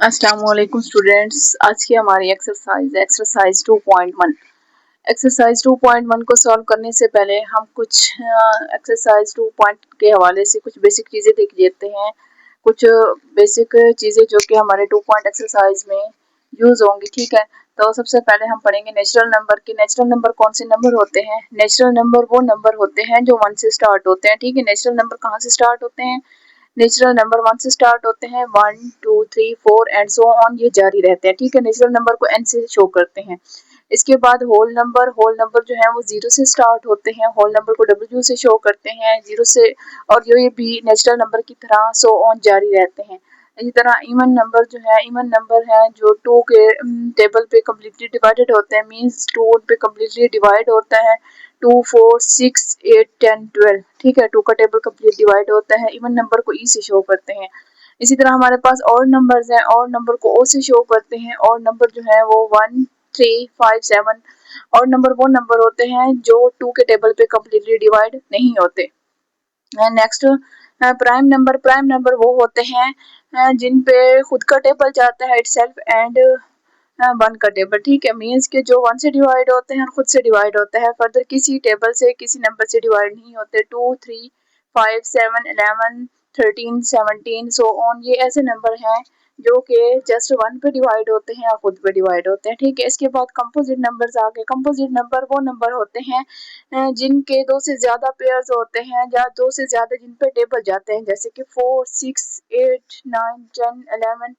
अस्सलाम वालेकुम स्टूडेंट्स। आज की हमारी एक्सरसाइज 2.1। एक्सरसाइज 2.1 को सॉल्व करने से पहले हम कुछ एक्सरसाइज 2 पॉइंट के हवाले से कुछ बेसिक चीज़ें देख लेते हैं। कुछ बेसिक चीज़ें जो कि हमारे 2 पॉइंट एक्सरसाइज में यूज़ होंगी। ठीक है, तो सबसे पहले हम पढ़ेंगे नेचुरल नंबर की। नेचुरल नंबर कौन से नंबर होते हैं? नेचुरल नंबर वो नंबर होते हैं जो 1 से स्टार्ट होते हैं। ठीक है, नेचुरल नंबर कहाँ से स्टार्ट होते हैं? नेचुरल नंबर 1 से स्टार्ट होते हैं। 1 2 3 4 एंड सो ऑन, ये जारी रहते हैं। ठीक है, नेचुरल नंबर को n से शो करते हैं। इसके बाद होल नंबर जो है वो 0 से स्टार्ट होते हैं। होल नंबर को w से शो करते हैं 0 से, और ये भी नेचुरल नंबर की तरह सो ऑन जारी रहते हैं। इसी तरह इवन नंबर है जो 2 के टेबल पे कम्प्लीटली डिवाइडेड होते हैं। मींस 2 पे कम्प्लीटली डिवाइड होता है। 2 4 6 8 10 12। ठीक है, 2 का टेबल कम्प्लीट डिवाइड होता है। इवन नंबर को ई से शो करते हैं। इसी तरह हमारे पास और नंबर्स हैं। और नंबर को ओ से शो करते हैं। और नंबर जो है वो 1 3 5 7। और नंबर वो नंबर होते हैं जो 2 के टेबल पे कम्प्लीटली डिवाइड नहीं होते। नेक्स्ट, प्राइम नंबर वो होते हैं जिन पे खुद का टेबल जाता है इटसेल्फ एंड 1 का टेबल। ठीक है, मीन्स के जो 1 से डिवाइड होते हैं और खुद से डिवाइड होता है, फर्दर किसी टेबल से किसी नंबर से डिवाइड नहीं होते। 2 3 5 7 11 13 17 सो ऑन, ये ऐसे नंबर हैं जो कि जस्ट 1 पे डिवाइड होते हैं और खुद पे डिवाइड होते हैं। ठीक है, इसके बाद कंपोजिट नंबर्स आ गए। कंपोजिट नंबर वो नंबर होते हैं जिनके 2 से ज्यादा पेयर्स होते हैं या 2 से ज्यादा जिन पे टेबल जाते हैं, जैसे कि 4 6 8 9 10 11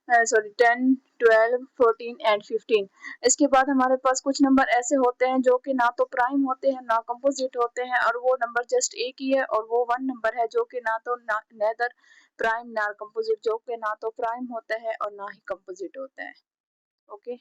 10 12 14 एंड 15। इसके बाद हमारे पास कुछ नंबर ऐसे होते हैं जो कि ना तो प्राइम होते हैं ना कंपोजिट होते हैं, और वो नंबर जस्ट एक ही है, और वो 1 नंबर है जो कि ना तो नेदर प्राइम ना कंपोजिट, जो कि ना तो प्राइम होता है और ना ही कंपोजिट होता है। ओके।